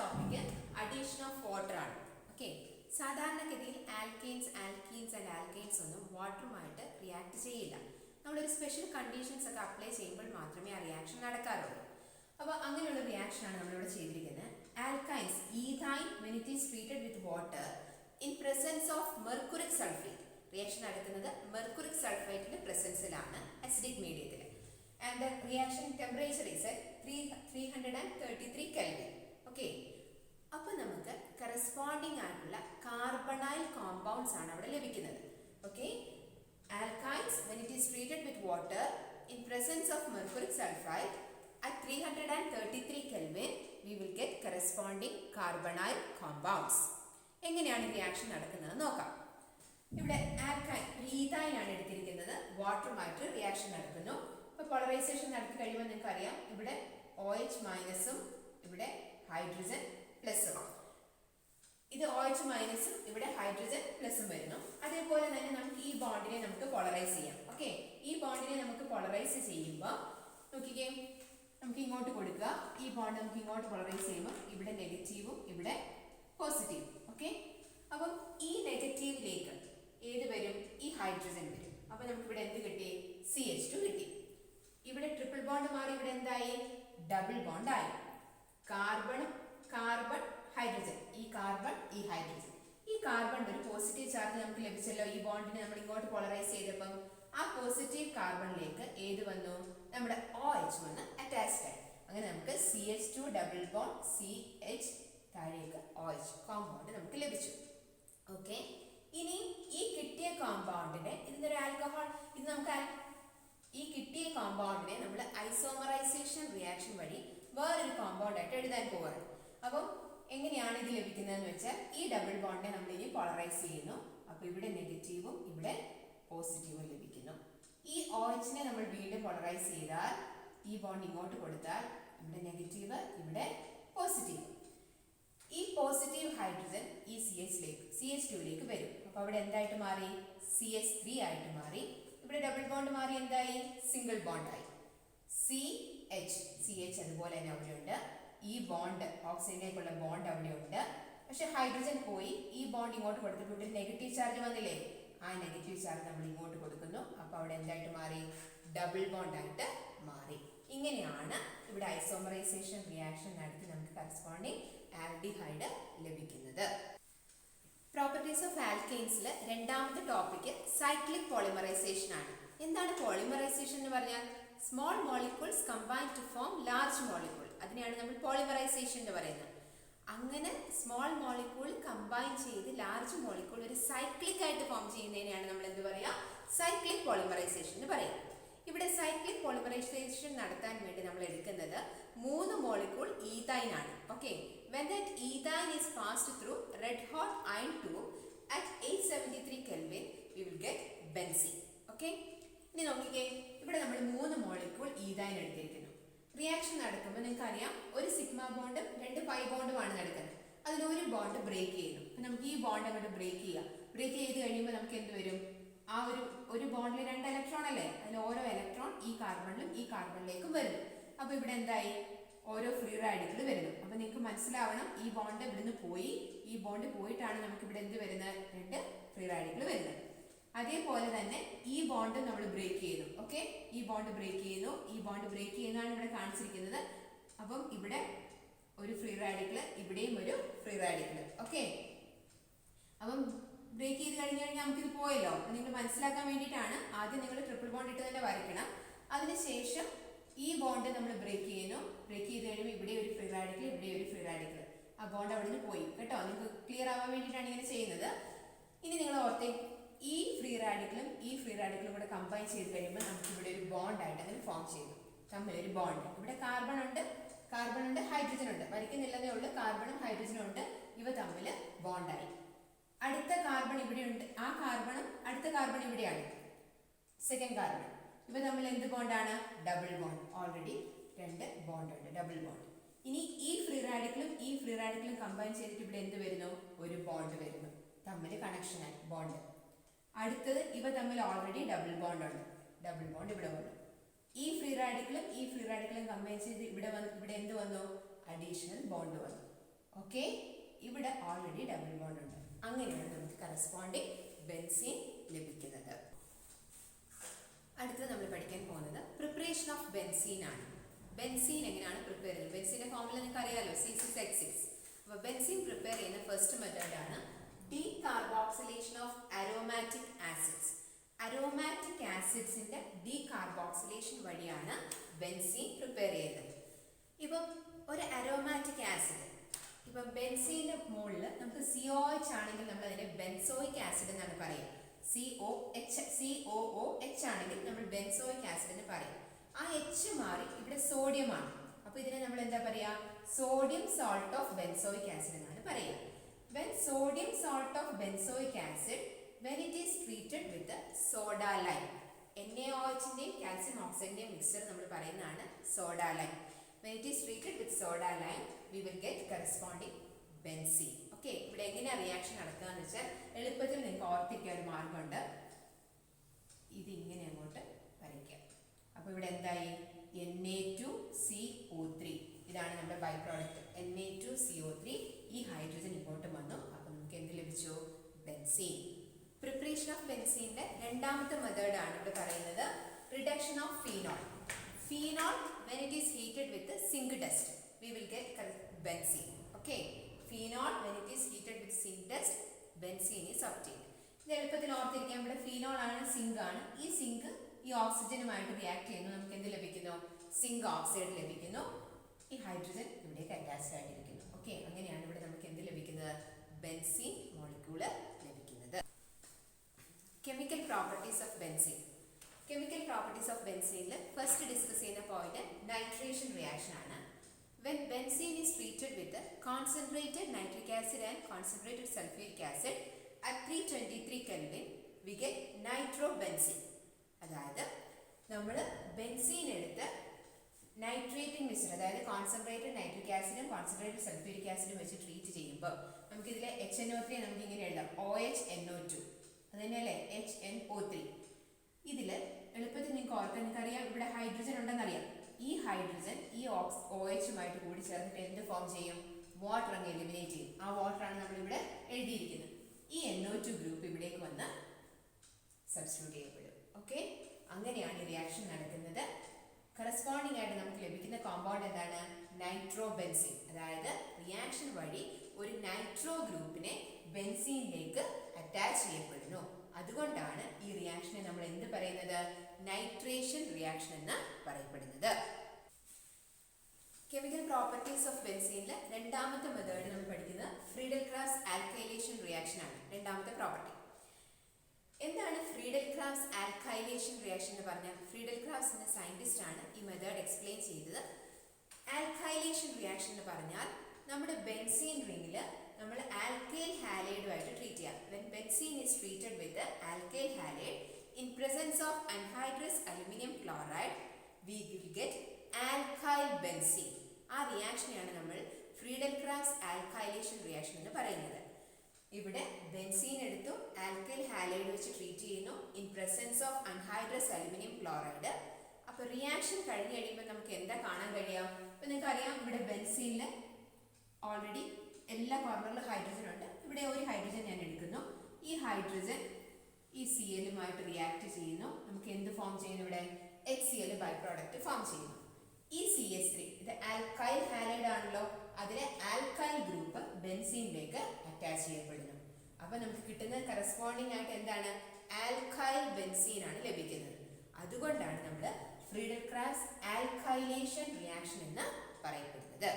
Topic addition of water ആണ്. Okay, സാധാരണഗതിയിൽ alkanes and alkynes ഒന്നും വാട്ടറുമായിട്ട് റിയാക്ട് ചെയ്യില്ല. നമ്മളൊരു സ്പെഷ്യൽ കണ്ടീഷൻസ് ഒക്കെ അപ്ലൈ ചെയ്യുമ്പോൾ മാത്രമേ ആ റിയാക്ഷൻ നടക്കാറുള്ളൂ. അപ്പോൾ അങ്ങനെയുള്ള റിയാക്ഷൻ ആണ് നമ്മളിവിടെ ചെയ്തിരിക്കുന്നത്. Alkynes ethyne when it is treated with water in presence of mercuric sulphate. Reaction നടക്കുന്നത് മെർക്കുറിക് സൾഫേറ്റിന്റെ പ്രസൻസിലാണ് അസിഡിക് മീഡിയത്തിൽ. And the reaction temperature is at 333 Kelvin. Okay. അപ്പോൾ നമുക്ക് കറസ്പോണ്ടിങ് ആയിട്ടുള്ള കാർബണൈൽ കോമ്പൗണ്ട്സ് ആണ് അവിടെ ലഭിക്കുന്നത്. Okay, alkynes when it is treated with water in presence of mercuric sulfide at 333 Kelvin we will get corresponding carbonyl compounds. എങ്ങനെയാണ് reaction നടക്കുന്നത് നോക്കാം. ഇവിടെ ആൽക്കൈൻ ഈഥൈൻ ആണ് എടുത്തിരിക്കുന്നത്. വാട്ടറുമായിട്ട് റിയാക്ഷൻ നടക്കുന്നു. ഇപ്പോൾ പോളറൈസേഷൻ നടത്തി കഴിയുമ്പോൾ നിങ്ങൾക്ക് അറിയാം, ഇവിടെ OH മൈനസും ഇവിടെ ഹൈഡ്രജൻ പ്ലസും. ഇത് OH മൈനസും ഇവിടെ ഹൈഡ്രജൻ പ്ലസും വരുന്നു. അതേപോലെ തന്നെ നമുക്ക് ഈ ബോണ്ടിനെ നമുക്ക് പോളറൈസ് ചെയ്യാം. ഓക്കെ, ഈ ബോണ്ടിനെ നമുക്ക് പോളറൈസ് ചെയ്യുമ്പോൾ നോക്കിക്കേ, നമുക്ക് ഇങ്ങോട്ട് കൊടുക്കുക. ഈ ബോണ്ട് നമുക്ക് ഇങ്ങോട്ട് പോളറൈസ് ചെയ്യുമ്പോൾ ഇവിടെ നെഗറ്റീവും ഇവിടെ പോസിറ്റീവും. ഓക്കെ, അപ്പം ഈ നെഗറ്റീവിലേക്ക് ഏത് വരും? ഈ ഹൈഡ്രജൻ വരും. അപ്പോൾ നമുക്ക് ഇവിടെ എന്ത് കിട്ടി? CH2 കിട്ടി. ഇവിടെ ട്രിപ്പിൾ ബോണ്ട് മാറി ഇവിടെ എന്തായി? ഡബിൾ ബോണ്ട് ആയി. കാർബൺ ഹൈഡ്രജൻ, ഈ കാർബൺ ഈ ഹൈഡ്രജൻ. ഈ കാർബൺ ഒരു പോസിറ്റീവ് ചാർജ് നമുക്ക് ലഭിച്ചല്ലോ. ഈ ബോണ്ടിനെ നമ്മൾ ഇങ്ങോട്ട് പോളറൈസ് ചെയ്തപ്പം ആ പോസിറ്റീവ് കാർബണിലേക്ക് ഏത് വന്നു? നമ്മുടെ OH വന്ന് അറ്റാച്ച്ഡ് ആയി. അങ്ങനെ നമുക്ക് CH2 ഡബിൾ ബോണ്ട് CH താഴേക്ക് OH കോമ്പൗണ്ട് നമുക്ക് ലഭിച്ചു. ഓക്കെ, ഇനി ഈ കിട്ടിയ കോമ്പൗണ്ടിനെ ഇതിനൊരു ആൽക്കഹോൾ, ഇത് നമുക്ക് ഈ കിട്ടിയ കോമ്പൗണ്ടിനെ നമ്മൾ ഐസോമറൈസേഷൻ റിയാക്ഷൻ വഴി വേറൊരു കോമ്പൗണ്ട് ആയിട്ട് എഴുതാൻ പോവുകയാണ്. അപ്പം എങ്ങനെയാണ് ഇത് ലഭിക്കുന്നതെന്ന് വെച്ചാൽ ഈ ഡബിൾ ബോണ്ടിനെ നമ്മൾ ഇനി പോളറൈസ് ചെയ്യുന്നു. അപ്പോൾ ഇവിടെ നെഗറ്റീവും ഇവിടെ പോസിറ്റീവും ലഭിക്കുന്നു. ഈ OH നെ നമ്മൾ വീണ്ടും പോളറൈസ് ചെയ്താൽ ഈ ബോണ്ട് ഇങ്ങോട്ട് കൊടുത്താൽ ഇവിടെ നെഗറ്റീവ് ഇവിടെ പോസിറ്റീവ്. ഈ പോസിറ്റീവ് ഹൈഡ്രജൻ ഈ CH2ലേക്ക് വരും. അപ്പോൾ അവിടെ എന്തായിട്ട് മാറി? CH3 ആയിട്ട് മാറി. ഇവിടെ ഡബിൾ ബോണ്ട് മാറി എന്തായി? സിംഗിൾ ബോണ്ടായി. CH അതുപോലെ തന്നെ അവിടെ ഉണ്ട്. ഈ ബോണ്ട് ഓക്സിജനിലേക്കുള്ള ബോണ്ട് അവിടെ ഉണ്ട്. പക്ഷെ ഹൈഡ്രജൻ പോയി ഈ ബോണ്ട് ഇങ്ങോട്ട് കൊടുത്തിട്ട് ഇവിടെ നെഗറ്റീവ് ചാർജ് വന്നില്ലേ? ആ നെഗറ്റീവ് ചാർജ് നമ്മൾ ഇങ്ങോട്ട് കൊടുക്കുന്നു. അപ്പോൾ അവിടെ എന്തായിട്ട് മാറി? ഡബിൾ ബോണ്ട് ആയിട്ട് മാറി. ഇങ്ങനെയാണ് ഇവിടെ ഐസോമറൈസേഷൻ റിയാക്ഷൻ നടത്തി നമുക്ക് കറസ്പോണ്ടിങ് ആൽഡിഹൈഡ് ലഭിക്കുന്നത്. പ്രോപ്പർട്ടീസ് ഓഫ് ആൽക്കെയിൻസിൽ രണ്ടാമത്തെ ടോപ്പിക് സൈക്ലിക് പോളിമറൈസേഷൻ ആണ്. എന്താണ് പോളിമറൈസേഷൻ എന്ന് പറഞ്ഞാൽ? Small molecules combine to form large molecule. അതിനെയാണ് നമ്മൾ പോളിമറൈസേഷൻ എന്ന് പറയുന്നത്. അങ്ങനെ സ്മോൾ മോളിക്യൂൾ കമ്പൈൻ ചെയ്ത് ലാർജ് മോളിക്യൂൾ ഒരു സൈക്ലിക് ആയിട്ട് ഫോം ചെയ്യുന്നതിനെയാണ് നമ്മൾ എന്ത് പറയുക? സൈക്ലിക് പോളിമറൈസേഷൻ എന്ന് പറയും. ഇവിടെ സൈക്ലിക് പോളിമറൈസേഷൻ നടത്താൻ വേണ്ടി നമ്മൾ എടുക്കുന്നത് 3 മോളിക്യൂൾ ഈഥൈൻ ആണ്. Okay, when that ethane is passed through red hot iron tube at 873 Kelvin we will get benzene. Okay, ഇനി നോക്കിക്കേ, ഇവിടെ നമ്മൾ 3 മോളിക്യൂൾ ഈഥൈൻ എടുത്തിരിക്കുന്നു. റിയാക്ഷൻ നടക്കുമ്പോൾ നിങ്ങൾക്ക് അറിയാം, ഒരു സിഗ്മ ബോണ്ടും 2 പൈ ബോണ്ടുമാണ് നടക്കുന്നത്. അതിലൊരു ബോണ്ട് ബ്രേക്ക് ചെയ്യുന്നു. അപ്പം നമുക്ക് ഈ ബോണ്ട് അങ്ങോട്ട് ബ്രേക്ക് ചെയ്യാം. ബ്രേക്ക് ചെയ്ത് കഴിയുമ്പോൾ നമുക്ക് എന്ത് വരും? ആ ഒരു ബോണ്ടിൽ 2 ഇലക്ട്രോൺ അല്ലേ? അതിൽ ഓരോ ഇലക്ട്രോൺ ഈ കാർബണിലും ഈ കാർബണിലേക്കും വരുന്നു. അപ്പോൾ ഇവിടെ എന്തായി? ഓരോ ഫ്രീ റാഡിക്കൽ വരുന്നു. അപ്പോൾ നിങ്ങൾക്ക് മനസ്സിലാവണം, ഈ ബോണ്ട് ഇവിടുന്ന് പോയി ഈ ബോണ്ട് പോയിട്ടാണ് നമുക്ക് ഇവിടെ എന്ത് വരുന്നത്? 2 ഫ്രീ റാഡിക്കൽ വരുന്നത്. അതേപോലെ തന്നെ ഈ ബോണ്ട് നമ്മൾ ബ്രേക്ക് ചെയ്യുന്നു. ഓക്കെ, ഈ ബോണ്ട് ബ്രേക്ക് ചെയ്യുന്നു. ഈ ബോണ്ട് ബ്രേക്ക് ചെയ്യുന്നതാണ് ഇവിടെ കാണിച്ചിരിക്കുന്നത്. അപ്പം ഇവിടെ ഒരു ഫ്രീ റാഡിക്കൽ, ഇവിടെയും ഒരു ഫ്രീ റാഡിക്കൽ. ഓക്കെ, അപ്പം ബ്രേക്ക് ചെയ്ത് കഴിഞ്ഞ് കഴിഞ്ഞാൽ നമുക്കിത് പോയല്ലോ. അപ്പം നിങ്ങൾ മനസ്സിലാക്കാൻ വേണ്ടിയിട്ടാണ് ആദ്യം നിങ്ങൾ ട്രിപ്പിൾ ബോണ്ട് ഇട്ട് തന്നെ വരയ്ക്കണം. അതിനുശേഷം ഈ ബോണ്ട് നമ്മൾ ബ്രേക്ക് ചെയ്യുന്നു. ബ്രേക്ക് ചെയ്ത് കഴിയുമ്പോൾ ഇവിടെ ഒരു ഫ്രീ റാഡിക്കൽ, ഇവിടെ ഒരു ഫ്രീ റാഡിക്കൽ. ആ ബോണ്ട് അവിടെ നിന്ന് പോയി കേട്ടോ. നിങ്ങൾക്ക് ക്ലിയർ ആവാൻ വേണ്ടിയിട്ടാണ് ഇങ്ങനെ ചെയ്യുന്നത്. ഇനി നിങ്ങൾ ഓർത്തേ, ഈ ഫ്രീ റാഡിക്കലും ഈ ഫ്രീ റാഡിക്കലും കൂടെ കമ്പൈൻ ചെയ്ത് കഴിയുമ്പോൾ നമുക്ക് ഇവിടെ ഒരു ബോണ്ടായിട്ട് അങ്ങനെ ഫോം ചെയ്തു. തമ്മിലൊരു ബോണ്ട്. ഇവിടെ കാർബൺ ഉണ്ട്, ഹൈഡ്രജൻ ഉണ്ട്. വരയ്ക്കുന്നില്ലെന്നേ ഉള്ളൂ. കാർബണും ഹൈഡ്രജനും ഉണ്ട്. ഇവ തമ്മിൽ ബോണ്ടായി. അടുത്ത കാർബൺ ഇവിടെ ഉണ്ട്. ആ കാർബണും അടുത്ത കാർബൺ ഇവിടെയാണ്, സെക്കൻഡ് കാർബൺ. ഇവ തമ്മിൽ എന്ത് ബോണ്ടാണ്? Double bond. ഓൾറെഡി 2 ബോണ്ട് ഉണ്ട്, ഡബിൾ ബോണ്ട്. ഇനി ഈ ഫ്രീ റാഡിക്കലും കമ്പൈൻ ചെയ്തിട്ട് ഇവിടെ എന്ത് വരുന്നു? ഒരു ബോണ്ട് വരുന്നു. തമ്മിൽ കണക്ഷനായി ബോണ്ട്. അടുത്തത് ഇവ തമ്മിൽ ഓൾറെഡി ഡബിൾ ബോണ്ട് ഉണ്ട്. ഡബിൾ ബോണ്ട് ഇവിടെ വന്നു. ഈ ഫ്രീ റാഡിക്കലും കമ്പൈൻ ചെയ്ത് ഇവിടെ എന്ത് വന്നു? അഡീഷണൽ ബോണ്ട് വന്നു. ഓക്കെ, ഇവിടെ ഓൾറെഡി ഡബിൾ ബോണ്ട് ഉണ്ട്. അങ്ങനെയാണ് നമുക്ക് കറസ്പോണ്ടിങ് ബെൻസീൻ ലഭിക്കുന്നത്. അടുത്തത് നമ്മൾ പഠിക്കാൻ പോകുന്നത് പ്രിപ്പറേഷൻ ഓഫ് ബെൻസീൻ ആണ്. ബെൻസീൻ എങ്ങനെയാണ് പ്രിപ്പയർ ചെയ്യുന്നത്? ബെൻസീൻ്റെ ഫോർമുല നിങ്ങൾക്ക് അറിയാലോ, C6H6. അപ്പോൾ ബെൻസീൻ പ്രിപ്പയർ ചെയ്യുന്ന ഫസ്റ്റ് മെത്തേഡാണ് decarboxylation of aromatic acids. Aromatic ആസിഡ്സിന്റെ ഡീകാർബോക്സിലേഷൻ വഴിയാണ് ബെൻസീൻ പ്രിപ്പയർ ചെയ്യുന്നത്. ഇപ്പം ഒരു അരോമാറ്റിക് ആസിഡ്, ഇപ്പം ബെൻസീൻ്റെ മുകളിൽ നമുക്ക് COH ആണെങ്കിൽ നമ്മൾ അതിനെ ബെൻസോയിക് ആസിഡ് എന്നാണ് പറയുക. COOH ആണെങ്കിൽ നമ്മൾ ബെൻസോയിക് ആസിഡ് എന്ന് പറയും. ആ H മാറി ഇവിടെ സോഡിയമാണ്. അപ്പോൾ ഇതിനെ നമ്മൾ എന്താ പറയുക? Sodium salt of benzoic acid എന്നാണ് പറയുക. When sodium salt of benzoic acid, when it is treated with the soda lime, NaOHന്റെയും കാൽസ്യം ഓക്സൈഡിന്റെയും മിക്സ്ചർ നമ്മൾ പറയുന്നതാണ് soda lime. When it is treated with soda lime, we will get corresponding benzene. Okay, ഇവിടെ എങ്ങനെയാ reaction നടക്കുക എന്ന് വെച്ചാൽ എളുപ്പത്തിൽ നിങ്ങൾക്ക് ഓർത്തിരിക്കാൻ ഒരു മാർഗമുണ്ട്. ഇത് ഇങ്ങനെ അങ്ങോട്ട് വരയ്ക്കാം. അപ്പോൾ ഇവിടെ എന്തായി? Na2CO3. ഇതാണ് നമ്മുടെ ബൈ പ്രോഡക്റ്റ് Na2CO3. ഈ ഹൈഡ്രജൻ ഇങ്ങോട്ട് വന്നു. അപ്പോൾ നമുക്ക് എന്ത് ലഭിച്ചു? ബെൻസീൻ. പ്രിപ്പറേഷൻ ഓഫ് ബെൻസീൻ്റെ രണ്ടാമത്തെ മെത്തേഡാണ് ഇവിടെ പറയുന്നത് reduction of phenol. Phenol, when it is heated with the zinc dust, we will get benzene. Okay, phenol when it is heated with zinc dust, benzene is obtained. ഇത് എളുപ്പത്തിൽ ഓർത്തിരിക്കാൻ, ഇവിടെ phenol ആണ്, zinc ആണ്. ഈ സിങ്ക് ഈ ഓക്സിജനുമായിട്ട് react ചെയ്യുന്നു. നമുക്ക് എന്ത് ലഭിക്കുന്നു? സിങ്ക് ഓക്സൈഡ് ലഭിക്കുന്നു. ഈ ഹൈഡ്രജൻ ഇവിടേക്ക് അറ്റാച്ച്ഡ് ആയിട്ടിരിക്കുന്നു. ഓക്കെ, അങ്ങനെയാണ് ഇവിടെ നമുക്ക് എന്ത് ലഭിക്കുന്നത്? ബെൻസീൻ മോളിക്യൂള് ലഭിക്കുന്നത്. Chemical properties of benzene. Chemical properties of ബെൻസീനിൽ ഫസ്റ്റ് ഡിസ്കസ് ചെയ്യുന്ന പോയിന്റ് നൈട്രേഷൻ റിയാക്ഷൻ ആണ്. When benzene is treated with concentrated nitric acid and concentrated sulfuric acid at 323 Kelvin, we get nitrobenzene. അതായത് നമ്മൾ benzene എടുത്ത് നൈട്രേറ്റിംഗ് മിശ്രിതം, അതായത് concentrated nitric ആസിഡും concentrated sulphuric ആസിഡും വെച്ച് ട്രീറ്റ് ചെയ്യുമ്പോൾ നമുക്കിതിലെ HNO3 നമുക്ക് ഇങ്ങനെ എഴുതാം, OHNO2. അത് തന്നെയല്ലേ HNO3. ഇതിൽ എളുപ്പത്തിൽ നിങ്ങൾക്ക് ഓർക്കാൻ, നിങ്ങൾക്കറിയാം ഇവിടെ ഹൈഡ്രജൻ ഉണ്ടെന്നറിയാം. ഈ ഹൈഡ്രജൻ ഈ OH-ഉമായിട്ട് കൂടി ചേർന്നിട്ട് എന്ത് ഫോം ചെയ്യും? വാട്ടർ അങ്ങ് എലിമിനേറ്റ് ചെയ്യും. ആ വാട്ടറാണ് നമ്മളിവിടെ എഴുതിയിരിക്കുന്നത്. ഈ NO2 ഗ്രൂപ്പ് ഇവിടേക്ക് വന്ന് സബ്സ്റ്റിറ്റ്യൂട്ട് ചെയ്യപ്പെടും. ഓക്കെ, അങ്ങനെയാണ് ഈ റിയാക്ഷൻ നടക്കുന്നത്. കറസ്പോണ്ടിങ് ആയിട്ട് നമുക്ക് ലഭിക്കുന്ന കോമ്പൗണ്ട് എന്താണ്? നൈട്രോബെൻസീൻ. അതായത് റിയാക്ഷൻ വഴി ഒരു നൈട്രോ ഗ്രൂപ്പിനെ ബെൻസീനിലേക്ക് അറ്റാച്ച് ചെയ്യപ്പെടുന്നു. അതുകൊണ്ടാണ് ഈ റിയാക്ഷനെ നമ്മൾ എന്ത് പറയുന്നത്? നൈട്രേഷൻ റിയാക്ഷൻ എന്ന് പറയപ്പെടുന്നത്. കെമിക്കൽ പ്രോപ്പർട്ടീസ് ഓഫ് ബെൻസീനിലെ രണ്ടാമത്തെ മെത്തേഡ് നമ്മൾ പഠിക്കുന്നത് ഫ്രീഡൽ-ക്രാഫ്റ്റ്സ് ആൽക്കൈലേഷൻ റിയാക്ഷൻ ആണ്. രണ്ടാമത്തെ പ്രോപ്പർട്ടി എന്താണ്? ഫ്രീഡൽ-ക്രാഫ്റ്റ്സ് ആൽക്കൈലേഷൻ റിയാക്ഷൻ എന്ന് പറഞ്ഞാൽ ഫ്രീഡൽ-ക്രാഫ്റ്റ്സ് എന്ന സയന്റിസ്റ്റ് ആണ് ഈ മെത്തേഡ് എക്സ്പ്ലെയിൻ ചെയ്തത്. ആൽക്കൈലേഷൻ റിയാക്ഷൻ എന്ന് പറഞ്ഞാൽ നമ്മുടെ ബെൻസീൻ റിംഗിൽ നമ്മൾ ആൽക്കൈൽ ഹാലൈഡുമായിട്ട് ട്രീറ്റ് ചെയ്യാം. When benzene is treated with the alkyl halide in presence of anhydrous aluminum chloride, we will get alkyl benzene. ആ റിയാക്ഷനെയാണ് നമ്മൾ ഫ്രീഡൽ-ക്രാഫ്റ്റ്സ് ആൽക്കൈലേഷൻ റിയാക്ഷൻ എന്ന് പറയുന്നത്. ഇവിടെ ബെൻസീൻ എടുത്തു, ആൽക്കൈൽ ഹാലൈഡ് വെച്ച് ട്രീറ്റ് ചെയ്യുന്നു in presence of anhydrous aluminium chloride. അപ്പോൾ reaction കഴിഞ്ഞ് കഴിയുമ്പോൾ നമുക്ക് എന്താ കാണാൻ കഴിയാം? അപ്പോൾ നിങ്ങൾക്ക് അറിയാം, ഇവിടെ ബെൻസീനിൽ ഓൾറെഡി എല്ലാ കോർണറിലും ഹൈഡ്രജൻ ഉണ്ട്. ഇവിടെ ഒരു ഹൈഡ്രജൻ ഞാൻ എടുക്കുന്നു. ഈ ഹൈഡ്രജൻ ഈ Cl-ഉമായിട്ട് റിയാക്ട് ചെയ്യുന്നു. നമുക്ക് എന്ത് ഫോം ചെയ്യുന്നു? ഇവിടെ HCl ബൈ പ്രോഡക്റ്റ് ഫോം ചെയ്യുന്നു. ഈ CH3 ഇത് ആൽക്കൈൽ ഹാലൈഡ് ആണല്ലോ, അതിലെ ആൽക്കൈൽ ഗ്രൂപ്പ് ബെൻസീനിലേക്ക് അറ്റാച്ച് ചെയ്യപ്പെടുന്നു. അപ്പോൾ നമുക്ക് കിട്ടുന്ന കറസ്പോണ്ടിങ് ആയിട്ട് എന്താണ്? ആൽക്കൈൽ ബെൻസീൻ ആണ് ലഭിക്കുന്നത്. അതുകൊണ്ടാണ് നമ്മൾ ഫ്രീഡൽ-ക്രാഫ്റ്റ്സ് ആൽക്കൈലേഷൻ റിയാക്ഷൻ എന്ന് പറയപ്പെടുന്നത്.